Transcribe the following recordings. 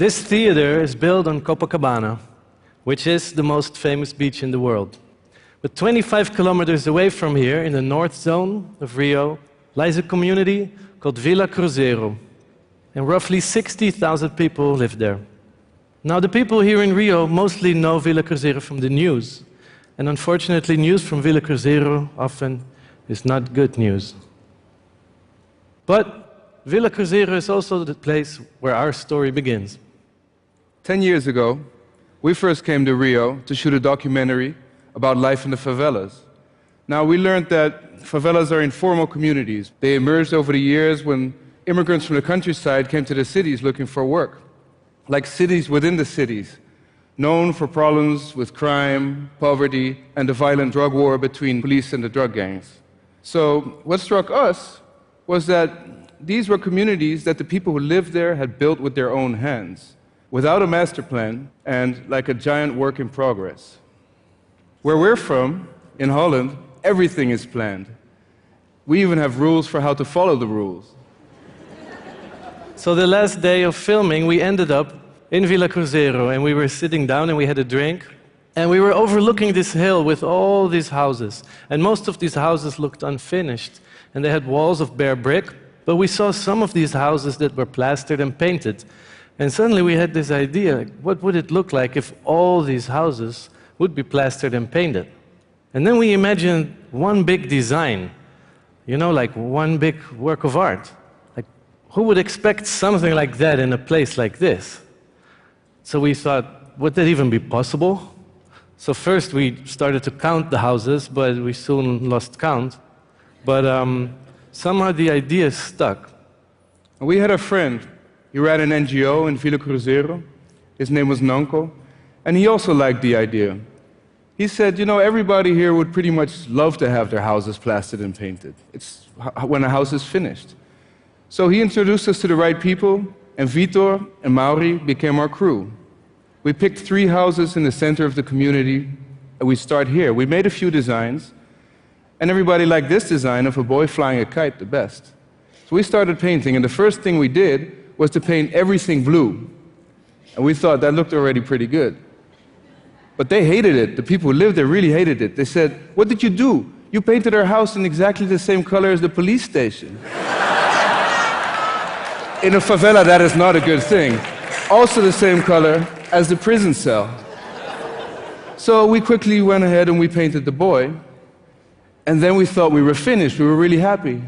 This theater is built on Copacabana, which is the most famous beach in the world. But 25 kilometers away from here, in the north zone of Rio, lies a community called Vila Cruzeiro, and roughly 60,000 people live there. Now, the people here in Rio mostly know Vila Cruzeiro from the news, and unfortunately, news from Vila Cruzeiro often is not good news. But Vila Cruzeiro is also the place where our story begins. 10 years ago, we first came to Rio to shoot a documentary about life in the favelas. Now, we learned that favelas are informal communities. They emerged over the years when immigrants from the countryside came to the cities looking for work, like cities within the cities, known for problems with crime, poverty, and the violent drug war between police and the drug gangs. So what struck us was that these were communities that the people who lived there had built with their own hands, without a master plan and like a giant work in progress. Where we're from, in Holland, everything is planned. We even have rules for how to follow the rules. So the last day of filming, we ended up in Vila Cruzeiro, and we were sitting down and we had a drink, and we were overlooking this hill with all these houses. And most of these houses looked unfinished, and they had walls of bare brick, but we saw some of these houses that were plastered and painted. And suddenly we had this idea, like, what would it look like if all these houses would be plastered and painted? And then we imagined one big design, you know, like one big work of art. Like, who would expect something like that in a place like this? So we thought, would that even be possible? So first we started to count the houses, but we soon lost count. But somehow the idea stuck. We had a friend. He ran an NGO in Vila Cruzeiro. His name was Nanko, and he also liked the idea. He said, you know, everybody here would pretty much love to have their houses plastered and painted. It's when a house is finished. So he introduced us to the right people, and Vitor and Mauri became our crew. We picked 3 houses in the center of the community, and we start here. We made a few designs, and everybody liked this design of a boy flying a kite the best. So we started painting, and the first thing we did was to paint everything blue. And we thought that looked already pretty good. But they hated it. The people who lived there really hated it. They said, what did you do? You painted our house in exactly the same color as the police station. In a favela, that is not a good thing. Also the same color as the prison cell. So we quickly went ahead and we painted the boy. And then we thought we were finished. We were really happy.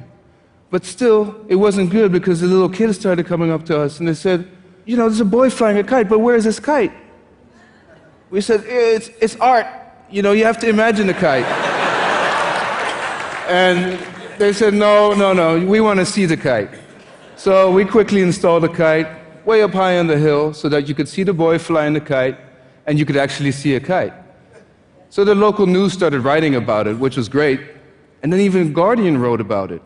But still, it wasn't good because the little kids started coming up to us and they said, you know, there's a boy flying a kite, but where is this kite? We said, it's art. You know, you have to imagine the kite. And they said, no, we want to see the kite. So we quickly installed the kite way up high on the hill so that you could see the boy flying the kite and you could actually see a kite. So the local news started writing about it, which was great. And then even Guardian wrote about it.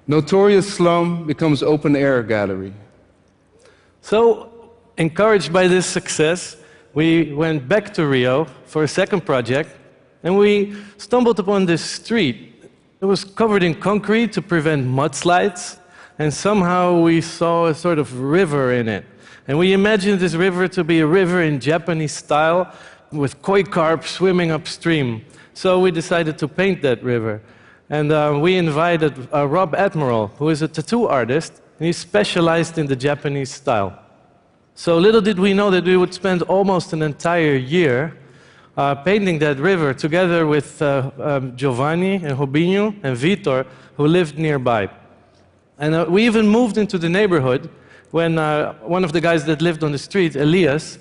Notorious slum becomes open-air gallery. So, encouraged by this success, we went back to Rio for a second project, and we stumbled upon this street. It was covered in concrete to prevent mudslides, and somehow we saw a sort of river in it. And we imagined this river to be a river in Japanese style, with koi carp swimming upstream. So we decided to paint that river. And we invited Rob Admiral, who is a tattoo artist, and he specialized in the Japanese style. So little did we know that we would spend almost an entire year painting that river together with Giovanni and Robinho and Vitor, who lived nearby. And we even moved into the neighborhood when one of the guys that lived on the street, Elias,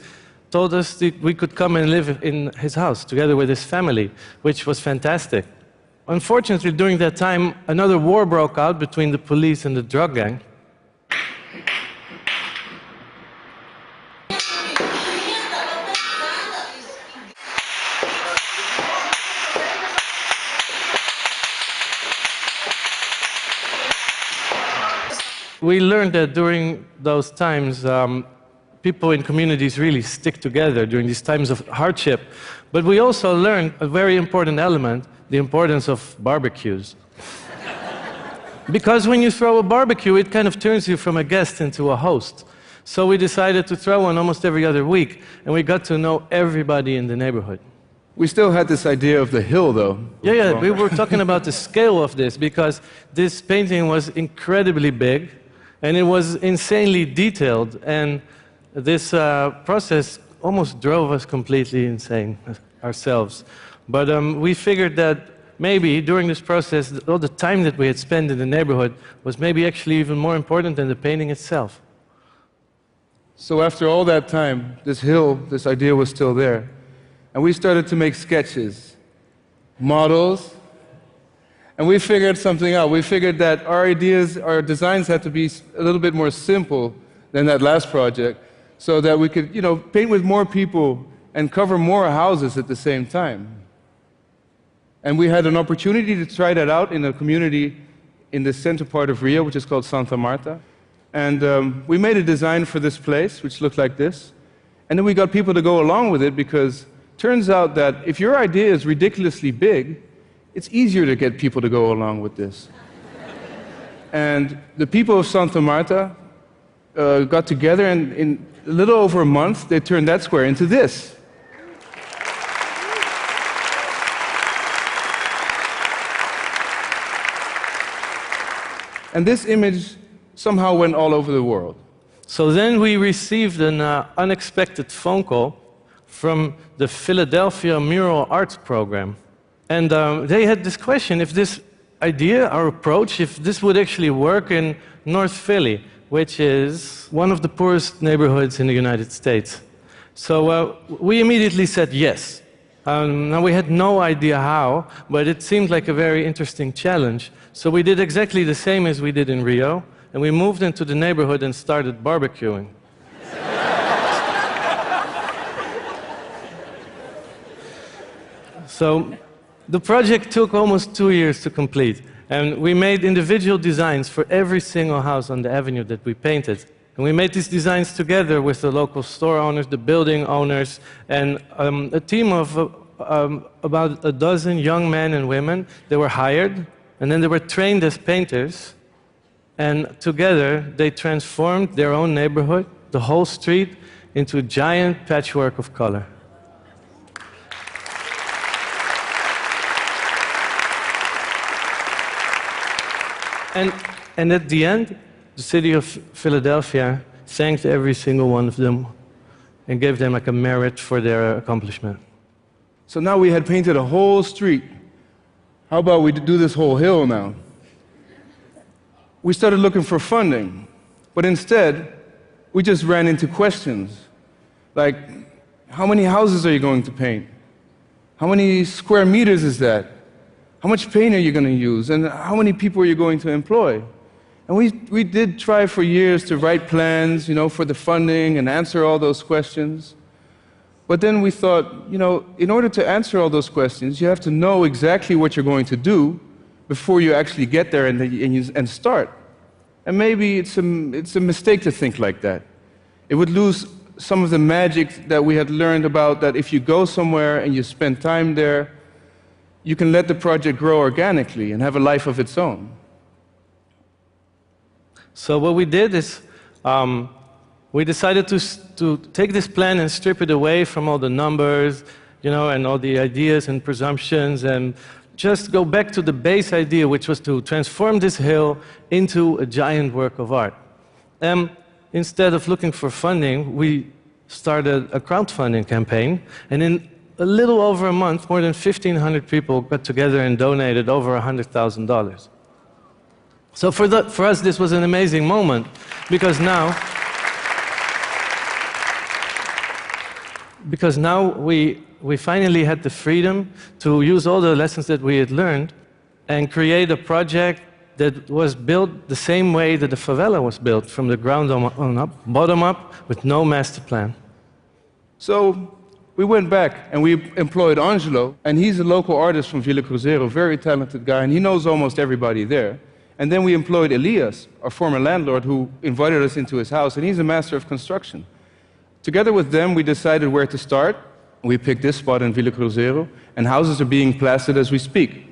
told us that we could come and live in his house together with his family, which was fantastic. Unfortunately, during that time, another war broke out between the police and the drug gang. We learned that during those times, people in communities really stick together during these times of hardship. But we also learned a very important element, the importance of barbecues. Because when you throw a barbecue, it kind of turns you from a guest into a host. So we decided to throw one almost every other week, and we got to know everybody in the neighborhood. We still had this idea of the hill, though. Yeah, we were talking about the scale of this, because this painting was incredibly big, and it was insanely detailed, and this process almost drove us completely insane ourselves. But we figured that maybe during this process, all the time that we had spent in the neighborhood was maybe actually even more important than the painting itself. So after all that time, this hill, this idea was still there. And we started to make sketches, models, and we figured something out. We figured that our ideas, our designs had to be a little bit more simple than that last project, so that we could, paint with more people and cover more houses at the same time. And we had an opportunity to try that out in a community in the center part of Rio, which is called Santa Marta. And we made a design for this place, which looked like this. And then we got people to go along with it, because turns out that if your idea is ridiculously big, it's easier to get people to go along with this. And the people of Santa Marta got together, and in a little over a month, they turned that square into this. And this image somehow went all over the world. So then we received an unexpected phone call from the Philadelphia Mural Arts Program. And they had this question, if this idea, our approach, if this would actually work in North Philly, which is one of the poorest neighborhoods in the United States. So we immediately said yes. Now we had no idea how, but it seemed like a very interesting challenge. So we did exactly the same as we did in Rio, and we moved into the neighborhood and started barbecuing. So the project took almost 2 years to complete, and we made individual designs for every single house on the avenue that we painted. And we made these designs together with the local store owners, the building owners, and a team of about a dozen young men and women. They were hired, and then they were trained as painters, and together they transformed their own neighborhood, the whole street, into a giant patchwork of color. And at the end, the city of Philadelphia thanked every single one of them and gave them like a merit for their accomplishment. So now we had painted a whole street. How about we do this whole hill now? We started looking for funding, but instead, we just ran into questions like, how many houses are you going to paint? How many square meters is that? How much paint are you going to use? And how many people are you going to employ? And we did try for years to write plans, for the funding and answer all those questions. But then we thought, in order to answer all those questions, you have to know exactly what you're going to do before you actually get there and start. And maybe it's a mistake to think like that. It would lose some of the magic that we had learned about, that if you go somewhere and you spend time there, you can let the project grow organically and have a life of its own. So what we did is we decided to take this plan and strip it away from all the numbers, and all the ideas and presumptions, and just go back to the base idea, which was to transform this hill into a giant work of art. Instead of looking for funding, we started a crowdfunding campaign, and in a little over a month, more than 1,500 people got together and donated over $100,000. So for us, this was an amazing moment, because now we finally had the freedom to use all the lessons that we had learned and create a project that was built the same way that the favela was built, from the ground on up, bottom up, with no master plan. So we went back and we employed Angelo, and he's a local artist from Villa Cruzeiro, very talented guy, and he knows almost everybody there. And then we employed Elias, our former landlord, who invited us into his house, and he's a master of construction. Together with them, we decided where to start. We picked this spot in Villa Cruzeiro, and houses are being plastered as we speak.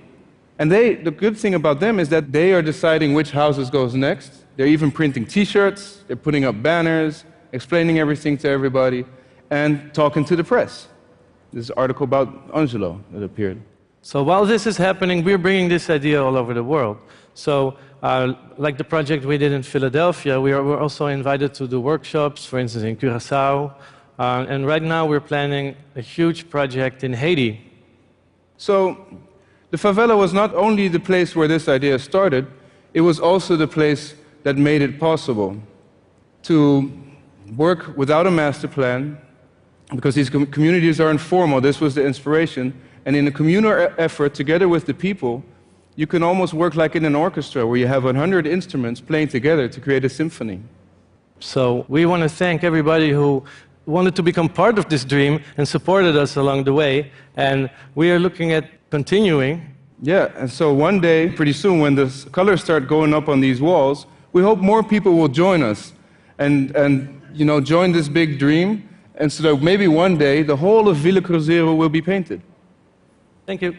And the good thing about them is that they are deciding which houses goes next. They're even printing T-shirts, they're putting up banners, explaining everything to everybody, and talking to the press. This article about Angelo that appeared. So while this is happening, we're bringing this idea all over the world. So like the project we did in Philadelphia, we're also invited to do workshops, for instance, in Curaçao. And right now we're planning a huge project in Haiti. So the favela was not only the place where this idea started, it was also the place that made it possible to work without a master plan, because these communities are informal. This was the inspiration. And in a communal effort, together with the people, you can almost work like in an orchestra, where you have 100 instruments playing together to create a symphony. So we want to thank everybody who wanted to become part of this dream and supported us along the way. And we are looking at continuing. Yeah, and so one day, pretty soon, when the colors start going up on these walls, we hope more people will join us and join this big dream. And so that maybe one day, the whole of Villa Cruzeiro will be painted. Thank you.